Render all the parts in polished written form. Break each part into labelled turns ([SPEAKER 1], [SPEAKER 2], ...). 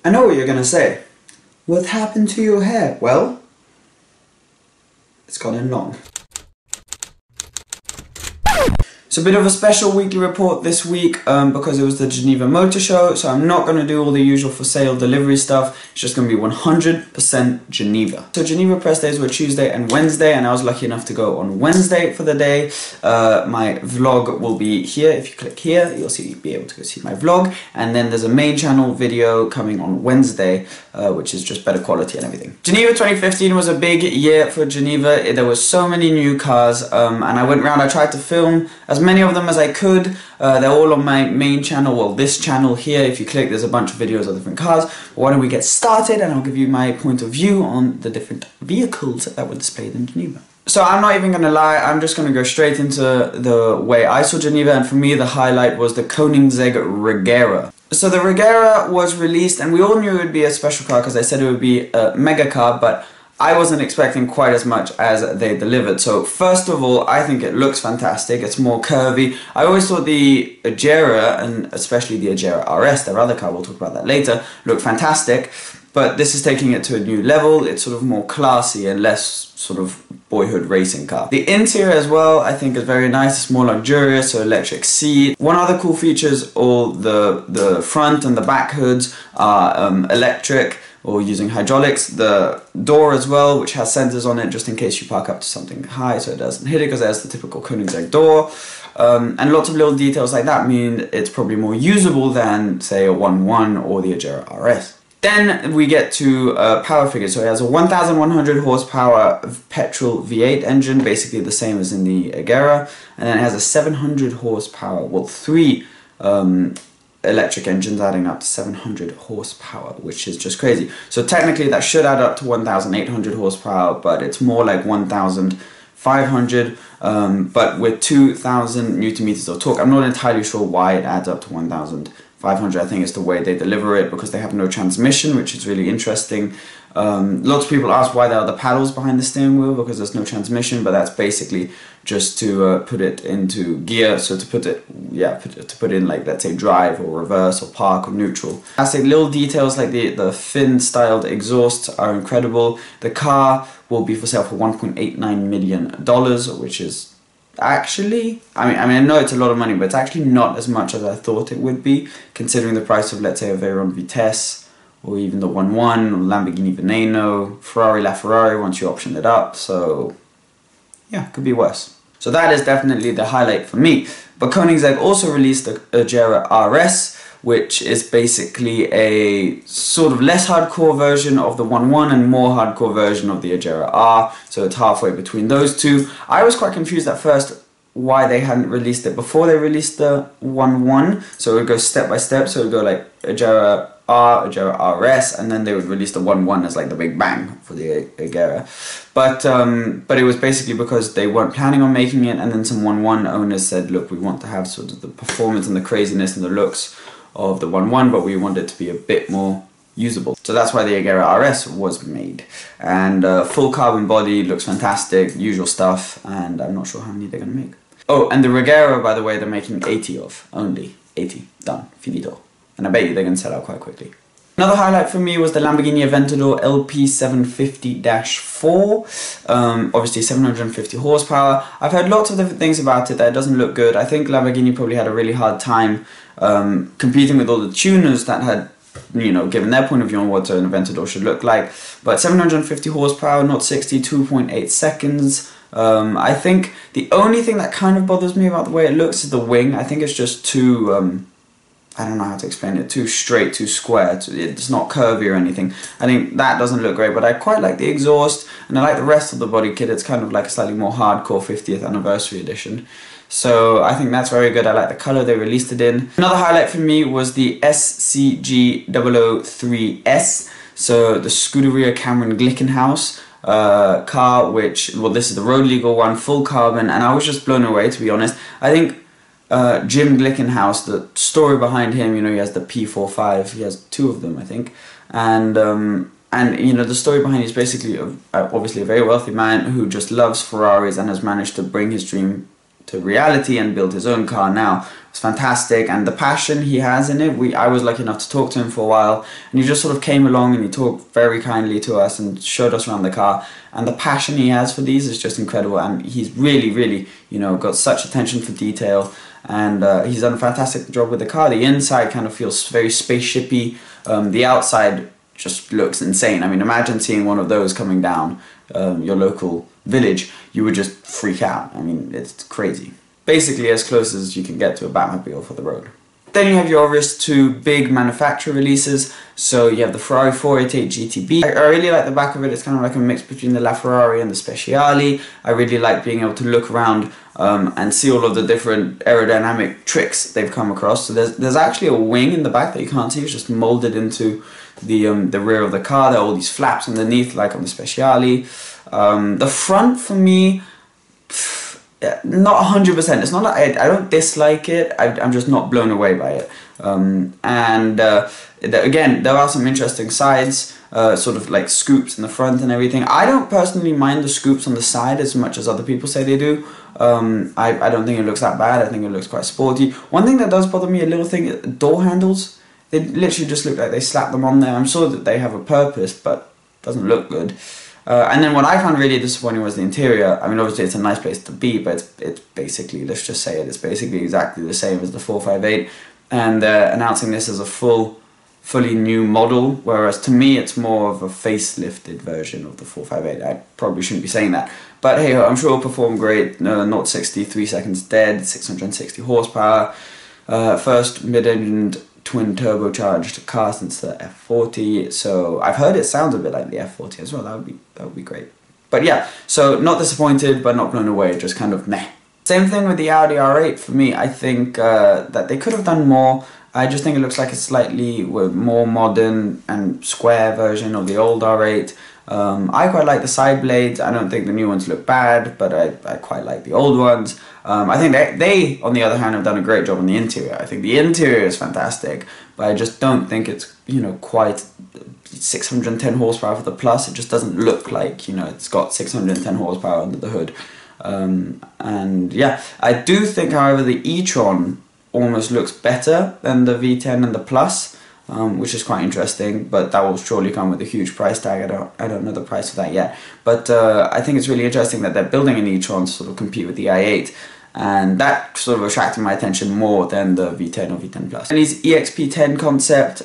[SPEAKER 1] I know what you're gonna say. What happened to your hair? Well, it's gone in long. It's a bit of a special weekly report this week because it was the Geneva Motor Show, so I'm not going to do all the usual for sale delivery stuff. It's just going to be 100% Geneva. So Geneva press days were Tuesday and Wednesday, and I was lucky enough to go on Wednesday for the day. My vlog will be here. If you click here, you'll be able to go see my vlog, and then there's a main channel video coming on Wednesday, which is just better quality and everything. Geneva 2015 was a big year for Geneva. There were so many new cars, and I went around, I tried to film as many of them as I could. They're all on my main channel, well, this channel here. If you click, there's a bunch of videos of different cars. Why don't we get started, and I'll give you my point of view on the different vehicles that were displayed in Geneva. So I'm not even going to lie, I'm just going to go straight into the way I saw Geneva, and for me the highlight was the Koenigsegg Agera. So the Regera was released, and we all knew it would be a special car because I said it would be a mega car, but I wasn't expecting quite as much as they delivered. So first of all, I think it looks fantastic. It's more curvy. I always thought the Agera, and especially the Agera RS, their other car, we'll talk about that later, looked fantastic. But this is taking it to a new level. It's sort of more classy and less sort of boyhood racing car. The interior as well, I think, is very nice. It's more luxurious, so electric seat. One other cool feature is all the front and the back hoods are electric, or using hydraulics. The door as well, which has sensors on it just in case you park up to something high so it doesn't hit it, because there's the typical Koenigsegg door. And lots of little details like that mean it's probably more usable than, say, a 1.1 or the Agera RS. Then we get to power figures. So it has a 1,100 horsepower petrol V8 engine, basically the same as in the Agera, and then it has a 700 horsepower, well, three electric engines adding up to 700 horsepower, which is just crazy. So technically that should add up to 1,800 horsepower, but it's more like 1,500, but with 2,000 Newton meters of torque. I'm not entirely sure why it adds up to 1,500. I think it's the way they deliver it, because they have no transmission, which is really interesting. Lots of people ask why there are the paddles behind the steering wheel, because there's no transmission, but that's basically just to put it into gear. So to put it, to put in, like, let's say drive or reverse or park or neutral. I say little details like the fin styled exhausts are incredible. The car will be for sale for $1.89 million, which is actually, I mean I know it's a lot of money, but it's actually not as much as I thought it would be, considering the price of, let's say, a Veyron Vitesse, or even the 1.1, or Lamborghini Veneno, Ferrari LaFerrari once you option it up. So yeah, could be worse. So that is definitely the highlight for me. But Koenigsegg also released the Agera RS, which is basically a sort of less hardcore version of the 1.1 and more hardcore version of the Agera R. So it's halfway between those two. I was quite confused at first why they hadn't released it before they released the 1.1. So it would go step by step. So it would go like Agera R, Agera RS, and then they would release the 1.1 as like the big bang for the Agera. But it was basically because they weren't planning on making it, and then some 1.1 owners said, look, we want to have sort of the performance and the craziness and the looks of the 1.1, but we want it to be a bit more usable. So that's why the Agera RS was made. And full carbon body, looks fantastic, usual stuff, and I'm not sure how many they're going to make. Oh, and the Regera, by the way, they're making 80 of, only 80, done, finito. And I bet you they're going to sell out quite quickly. Another highlight for me was the Lamborghini Aventador LP750-4, obviously 750 horsepower. I've heard lots of different things about it, that it doesn't look good. I think Lamborghini probably had a really hard time competing with all the tuners that had, you know, given their point of view on what an Aventador should look like. But 750 horsepower, not 60, 2.8 seconds. I think the only thing that kind of bothers me about the way it looks is the wing. I think it's just too, I don't know how to explain it, too straight, too square, it's not curvy or anything. I think that doesn't look great, but I quite like the exhaust, and I like the rest of the body kit. It's kind of like a slightly more hardcore 50th anniversary edition. So I think that's very good. I like the color they released it in. Another highlight for me was the SCG003S, so the Scuderia Cameron Glickenhaus car, which, well, this is the road legal one, full carbon, and I was just blown away, to be honest. I think Jim Glickenhaus, the story behind him, you know, he has the P45, he has two of them, I think, and you know, the story behind is basically obviously a very wealthy man who just loves Ferraris and has managed to bring his dream to reality and build his own car now. It's fantastic, and the passion he has in it, I was lucky enough to talk to him for a while, and he just sort of came along and he talked very kindly to us and showed us around the car, and the passion he has for these is just incredible, and he's really, you know, got such attention for detail, and he's done a fantastic job with the car. The inside kind of feels very spaceshipy, the outside just looks insane. I mean, imagine seeing one of those coming down your local village. You would just freak out. I mean, it's crazy. Basically as close as you can get to a Batmobile for the road. Then you have your obvious two big manufacturer releases. So you have the Ferrari 488 GTB. I really like the back of it. It's kind of like a mix between the LaFerrari and the S.p.A. I really like being able to look around and see all of the different aerodynamic tricks they've come across. So there's actually a wing in the back that you can't see. It's just molded into the rear of the car. There are all these flaps underneath, like on the S.p.A. The front, for me, not 100%. It's not like I don't dislike it. I'm just not blown away by it. Again, there are some interesting sides, sort of like scoops in the front and everything. I don't personally mind the scoops on the side as much as other people say they do. I don't think it looks that bad. I think it looks quite sporty. One thing that does bother me a little thing, door handles. They literally just look like they slapped them on there. I'm sure that they have a purpose, but it doesn't look good. And then what I found really disappointing was the interior. I mean, obviously it's a nice place to be, but it's basically, let's just say it's basically exactly the same as the 458. And they're announcing this as a fully new model, whereas to me it's more of a facelifted version of the 458. I probably shouldn't be saying that. But hey, I'm sure it'll perform great. 0-60, 3 seconds dead, 660 horsepower. First mid-engined twin turbocharged car since the F40, so I've heard it sounds a bit like the F40 as well. That would be great. But yeah, so not disappointed but not blown away, just kind of meh. Same thing with the Audi R8 for me. I think that they could have done more. I just think it looks like a slightly more modern and square version of the old R8. I quite like the side blades. I don't think the new ones look bad, but I quite like the old ones. I think they, on the other hand, have done a great job on the interior. I think the interior is fantastic, but I just don't think it's, you know, quite 610 horsepower for the Plus. It just doesn't look like, you know, it's got 610 horsepower under the hood. And yeah, I do think, however, the e-tron almost looks better than the V10 and the Plus. Which is quite interesting, but that will surely come with a huge price tag. I don't know the price of that yet, but I think it's really interesting that they're building an e-tron to sort of compete with the i8, and that sort of attracted my attention more than the V10 or V10 Plus. And his EXP10 concept,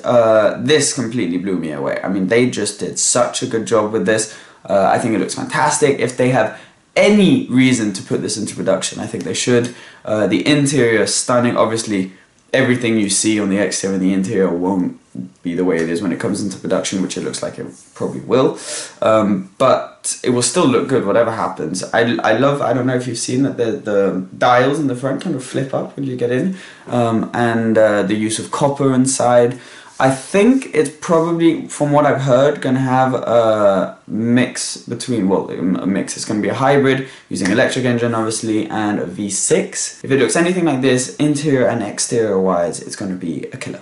[SPEAKER 1] this completely blew me away. I mean, they just did such a good job with this. I think it looks fantastic. If they have any reason to put this into production, I think they should. The interior is stunning. Obviously, everything you see on the exterior and the interior won't be the way it is when it comes into production, which it looks like it probably will. But it will still look good whatever happens. I love, I don't know if you've seen that the dials in the front kind of flip up when you get in, and the use of copper inside. I think it's probably, from what I've heard, going to have a mix between, well, a mix, it's going to be a hybrid using electric engine obviously and a V6. If it looks anything like this, interior and exterior wise, it's going to be a killer.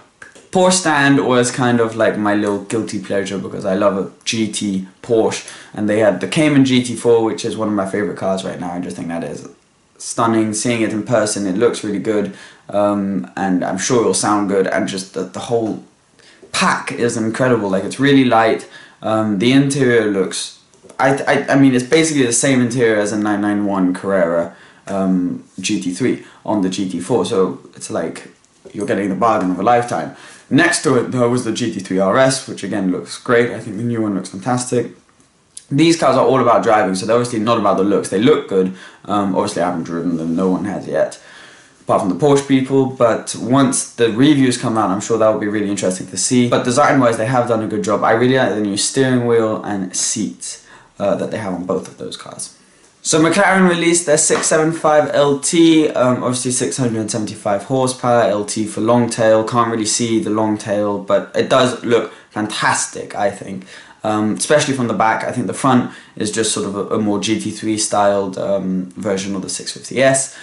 [SPEAKER 1] Porsche stand was kind of like my little guilty pleasure because I love a GT Porsche, and they had the Cayman GT4, which is one of my favorite cars right now. I just think that is stunning. Seeing it in person, it looks really good, and I'm sure it'll sound good, and just the whole pack is incredible. Like, it's really light. The interior looks, I mean, it's basically the same interior as a 991 Carrera GT3 on the GT4, so it's like you're getting the bargain of a lifetime. Next to it though was the GT3 RS, which again looks great. I think the new one looks fantastic. These cars are all about driving, so they're obviously not about the looks. They look good. Obviously I haven't driven them, no one has yet, apart from the Porsche people, but once the reviews come out, I'm sure that will be really interesting to see. But design-wise, they have done a good job. I really like the new steering wheel and seats that they have on both of those cars. So McLaren released their 675 LT, obviously 675 horsepower, LT for long tail. Can't really see the long tail, but it does look fantastic, I think. Especially from the back. I think the front is just sort of a more GT3 styled version of the 650S.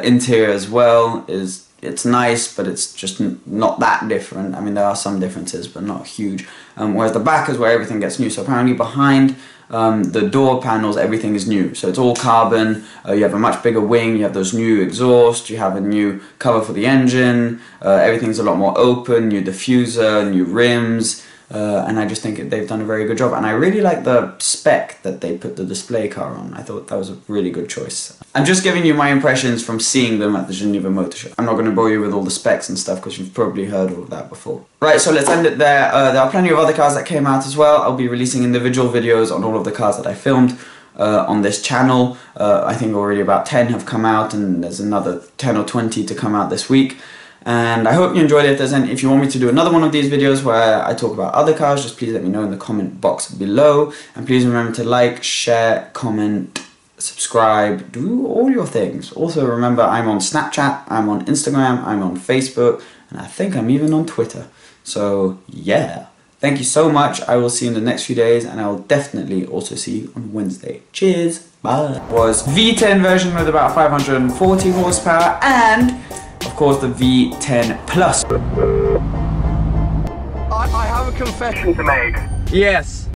[SPEAKER 1] Interior as well is it's nice, but it's just not that different. I mean, there are some differences, but not huge. Whereas the back is where everything gets new. So apparently behind the door panels, everything is new. So it's all carbon. You have a much bigger wing. You have those new exhaust. You have a new cover for the engine. Everything's a lot more open. New diffuser, new rims. And I just think they've done a very good job. And I really like the spec that they put the display car on. I thought that was a really good choice. I'm just giving you my impressions from seeing them at the Geneva Motor Show. I'm not going to bore you with all the specs and stuff because you've probably heard all of that before. Right, so let's end it there. There are plenty of other cars that came out as well. I'll be releasing individual videos on all of the cars that I filmed on this channel. I think already about 10 have come out, and there's another 10 or 20 to come out this week. And I hope you enjoyed it. If you want me to do another one of these videos where I talk about other cars, just please let me know in the comment box below. And please remember to like, share, comment, subscribe, do all your things. Also remember, I'm on Snapchat, I'm on Instagram, I'm on Facebook, and I think I'm even on Twitter. So yeah, thank you so much. I will see you in the next few days, and I will definitely also see you on Wednesday. Cheers, bye. Was V10 version with about 540 horsepower, and of course the V10 Plus.
[SPEAKER 2] I have a confession to make.
[SPEAKER 1] Yes.